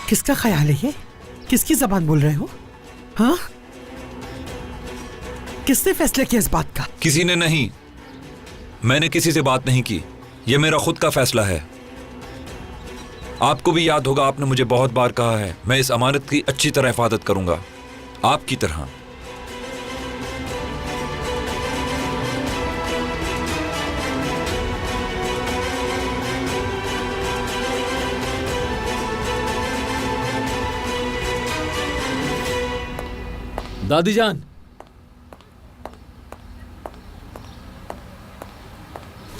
किसका ख्याल है ये? किसकी जबान बोल रहे हो? हाँ, किसने फैसला किया इस बात का? किसी ने नहीं, मैंने किसी से बात नहीं की। यह मेरा खुद का फैसला है। आपको भी याद होगा, आपने मुझे बहुत बार कहा है मैं इस अमानत की अच्छी तरह हिफाजत करूंगा, आपकी तरह। दादी जान,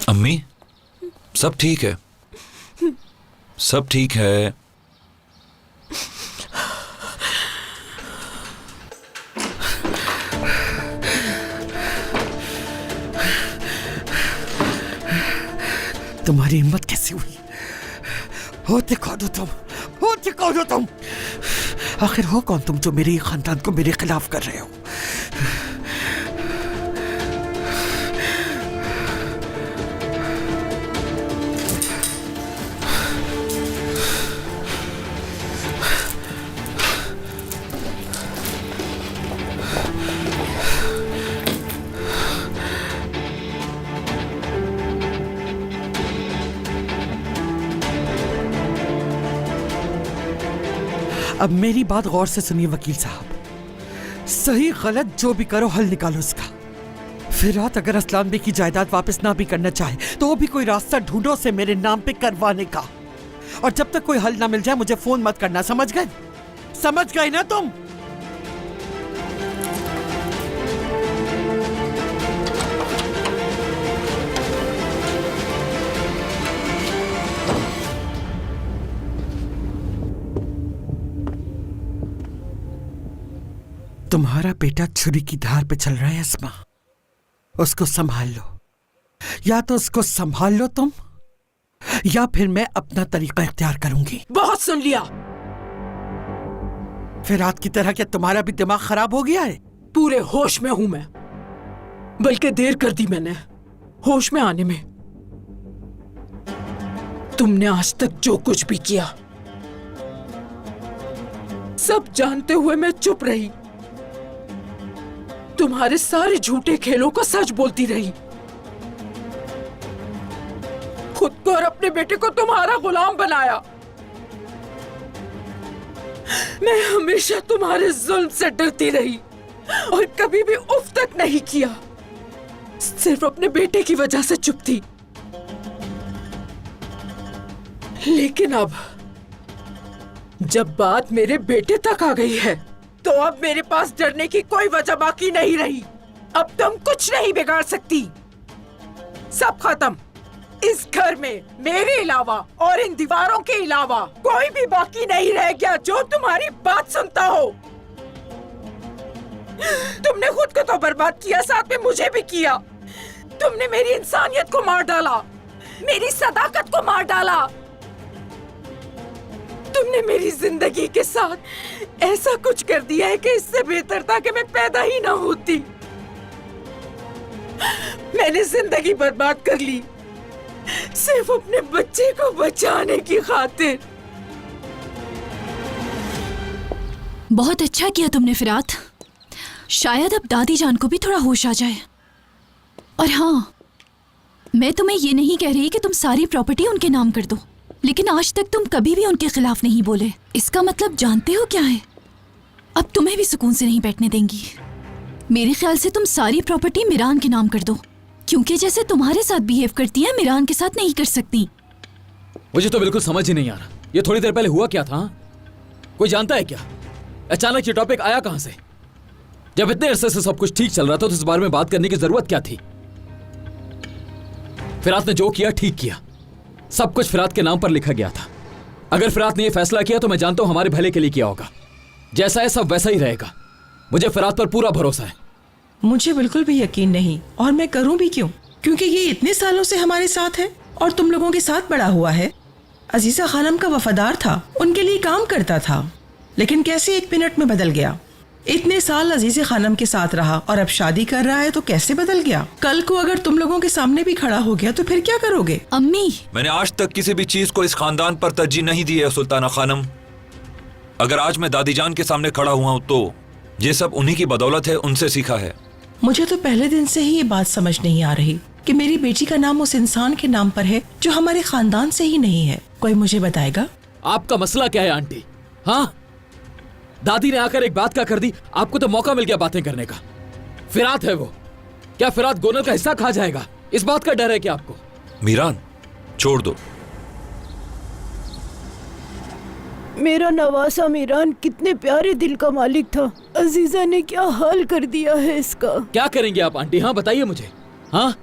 अम्मी, सब ठीक है, सब ठीक है। तुम्हारी हिम्मत कैसे हुई? होते कौन हो तुम? होते कौन हो तुम? आखिर हो कौन तुम जो मेरे खानदान को मेरे खिलाफ कर रहे हो? अब मेरी बात गौर से सुनिए वकील साहब। सही गलत जो भी करो, हल निकालो इसका। फिरात अगर असलान बे की जायदाद वापस ना भी करना चाहे तो भी कोई रास्ता ढूंढो से मेरे नाम पे करवाने का। और जब तक कोई हल ना मिल जाए मुझे फोन मत करना, समझ गए? समझ गए ना तुम? तुम्हारा बेटा छुरी की धार पे चल रहा है अस्मा, उसको संभाल लो। या तो उसको संभाल लो तुम, या फिर मैं अपना तरीका इख्तियार करूंगी। बहुत सुन लिया। फिरात की तरह क्या तुम्हारा भी दिमाग खराब हो गया है? पूरे होश में हूं मैं, बल्कि देर कर दी मैंने होश में आने में। तुमने आज तक जो कुछ भी किया सब जानते हुए मैं चुप रही, तुम्हारे सारे झूठे खेलों को सच बोलती रही, खुद को और अपने बेटे को तुम्हारा गुलाम बनाया। मैं हमेशा तुम्हारे जुल्म से डरती रही और कभी भी उफ तक नहीं किया, सिर्फ अपने बेटे की वजह से चुप थी। लेकिन अब जब बात मेरे बेटे तक आ गई है तो अब मेरे पास डरने की कोई वजह बाकी नहीं रही। अब तुम कुछ नहीं बिगाड़ सकती, सब खत्म। इस घर में मेरे अलावा और इन दीवारों के अलावा कोई भी बाकी नहीं रह गया जो तुम्हारी बात सुनता हो। तुमने खुद को तो बर्बाद किया, साथ में मुझे भी किया। तुमने मेरी इंसानियत को मार डाला, मेरी सदाकत को मार डाला। तुमने मेरी जिंदगी के साथ ऐसा कुछ कर दिया है कि इससे बेहतर था कि मैं पैदा ही ना होती। मैंने जिंदगी बर्बाद कर ली सिर्फ अपने बच्चे को बचाने की खातिर। बहुत अच्छा किया तुमने फिरात। शायद अब दादी जान को भी थोड़ा होश आ जाए। और हाँ, मैं तुम्हें ये नहीं कह रही कि तुम सारी प्रॉपर्टी उनके नाम कर दो, लेकिन आज तक तुम कभी भी उनके खिलाफ नहीं बोले। इसका मतलब जानते हो क्या है? अब तुम्हें भी सुकून से नहीं बैठने देंगी। मेरे ख्याल से तुम सारी प्रॉपर्टी मिरान के नाम कर दो, क्योंकि जैसे तुम्हारे साथ बिहेव करती है मिरान के साथ नहीं कर सकती। मुझे तो बिल्कुल समझ ही नहीं आ रहा, ये थोड़ी देर पहले हुआ क्या था? कोई जानता है क्या? अचानक ये टॉपिक आया कहां से? जब इतने अरसे से सब कुछ ठीक चल रहा था तो इस बारे में बात करने की जरूरत क्या थी? फिरात ने जो किया ठीक किया, सब कुछ फिरात के नाम पर लिखा गया था। अगर फिरात ने यह फैसला किया तो मैं जानता हूं हमारे भले के लिए किया होगा। जैसा है सब वैसा ही रहेगा। मुझे फिरात पर पूरा भरोसा है। मुझे बिल्कुल भी यकीन नहीं, और मैं करूं भी क्यों? क्योंकि ये इतने सालों से हमारे साथ है और तुम लोगों के साथ बड़ा हुआ है। अजीजा खानम का वफादार था, उनके लिए काम करता था, लेकिन कैसे एक मिनट में बदल गया। इतने साल अजीज़े खानम के साथ रहा और अब शादी कर रहा है तो कैसे बदल गया? कल को अगर तुम लोगों के सामने भी खड़ा हो गया तो फिर क्या करोगे? अम्मी, मैंने आज तक किसी भी चीज को इस खानदान पर तरजीह नहीं दी है सुल्ताना खानम। अगर आज मैं दादी जान के सामने खड़ा हुआ हूं तो ये सब उन्हीं की बदौलत है, उनसे सीखा है। मुझे तो पहले दिन से ही ये बात समझ नहीं आ रही कि मेरी बेटी का नाम उस इंसान के नाम पर है जो हमारे खानदान से ही नहीं है। कोई मुझे बताएगा? आपका मसला क्या है आंटी? हाँ, दादी ने आकर एक बात क्या कर दी, आपको तो मौका मिल गया बातें करने का। फिरात है वो, क्या फिरात गोनल का हिस्सा खा जाएगा? इस बात का डर है क्या आपको? मीरान, छोड़ दो। मेरा नवासा मीरान कितने प्यारे दिल का मालिक था। अजीजा ने क्या हाल कर दिया है इसका। क्या करेंगे आप आंटी? हाँ बताइए मुझे। हाँ,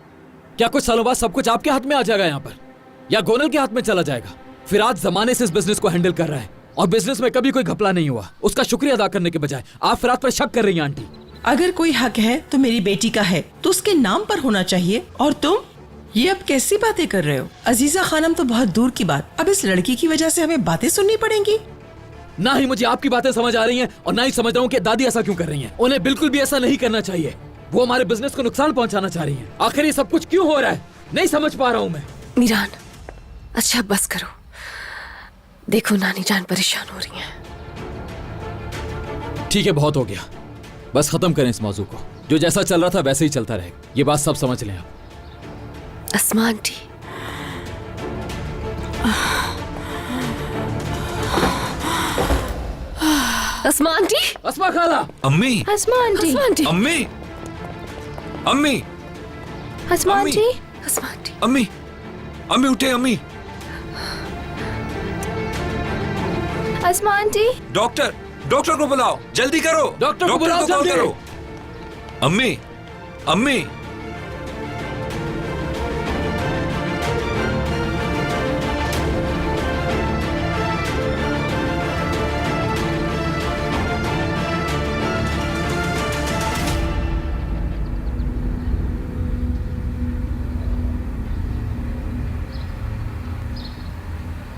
क्या कुछ सालों बाद सब कुछ आपके हाथ में आ जाएगा यहाँ पर, या गोनल के हाथ में चला जाएगा? फिरात जमाने से इस बिजनेस को हैंडल कर रहा है और बिजनेस में कभी कोई घपला नहीं हुआ। उसका शुक्रिया अदा करने के बजाय आप फिरात पर शक कर रही हैं आंटी। अगर कोई हक है तो मेरी बेटी का है, तो उसके नाम पर होना चाहिए। और तुम ये अब कैसी बातें कर रहे हो? अजीजा खानम तो बहुत दूर की बात, अब इस लड़की की वजह से हमें बातें सुननी पड़ेंगी। ना ही मुझे आपकी बातें समझ आ रही हैं और ना ही समझ रहा हूँ कि दादी ऐसा क्यों कर रही हैं। उन्हें बिल्कुल भी ऐसा नहीं करना चाहिए। वो हमारे बिजनेस को नुकसान पहुंचाना चाह रही हैं। आखिर ये सब कुछ क्यों हो रहा है, नहीं समझ पा रहा हूँ मैं। मीरान, अच्छा बस करो, देखो नानी जान परेशान हो रही हैं। ठीक है, बहुत हो गया, बस खत्म करें इस मौजू को। जो जैसा चल रहा था वैसे ही चलता रहेगा, ये बात सब समझ लें आप। अस्मा आंटी, अस्मा आंटी, अस्मा खाला। अम्मी, अस्मा आंटी, अम्मी, अम्मी, अस्मा अम्मी। आंटी, अस्मा आंटी, अम्मी, अम्मी उठे। अम्मी, अस्मा आंटी, डॉक्टर, डॉक्टर को बुलाओ, जल्दी करो। डॉक्टर को बुलाओ, कॉल जल्दी। करो। अम्मी, अम्मी,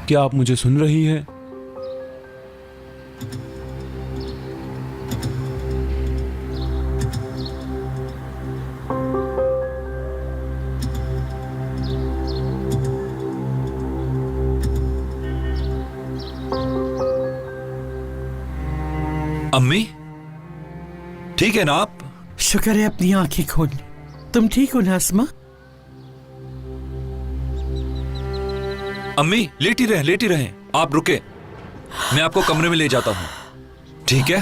क्या आप मुझे सुन रही है? अम्मी, ठीक है ना आप? शुक्र है अपनी आंखें खोल। तुम ठीक हो ना अस्मा? अम्मी लेटी रहें। आप रुके, मैं आपको कमरे में ले जाता हूं। ठीक है,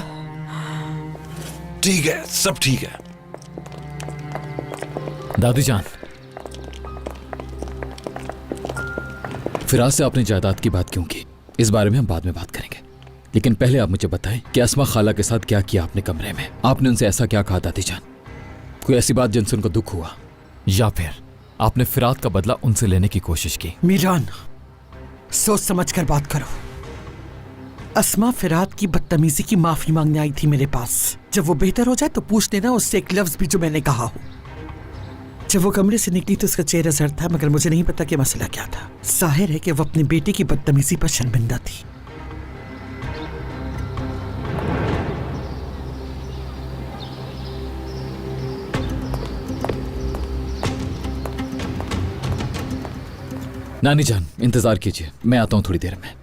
ठीक है, सब ठीक है। दादी जान, फिराज से आपने जायदाद की बात क्यों की, इस बारे में हम बाद में बात करेंगे। लेकिन पहले आप मुझे बताएं कि अस्मा खाला के साथ क्या किया आपने कमरे में? आपने उनसे ऐसा क्या कहा दादी जान? कोई ऐसी बात जिनसे उनको दुख हुआ, या फिर आपने फिरात का बदला उनसे लेने की कोशिश की? मीरान, सोच समझ कर बात करो। अस्मा फिरात की बदतमीजी की माफी मांगने आई थी मेरे पास। जब वो बेहतर हो जाए तो पूछ लेना उससे एक लफ्ज भी जो मैंने कहा हो। जब वो कमरे से निकली तो उसका चेहरा जर्द था, मगर मुझे नहीं पता कि मसला क्या था। जाहिर है कि वो अपनी बेटी की बदतमीजी पर शर्मिंदा थी। नानी जान, इंतजार कीजिए, मैं आता हूं थोड़ी देर में।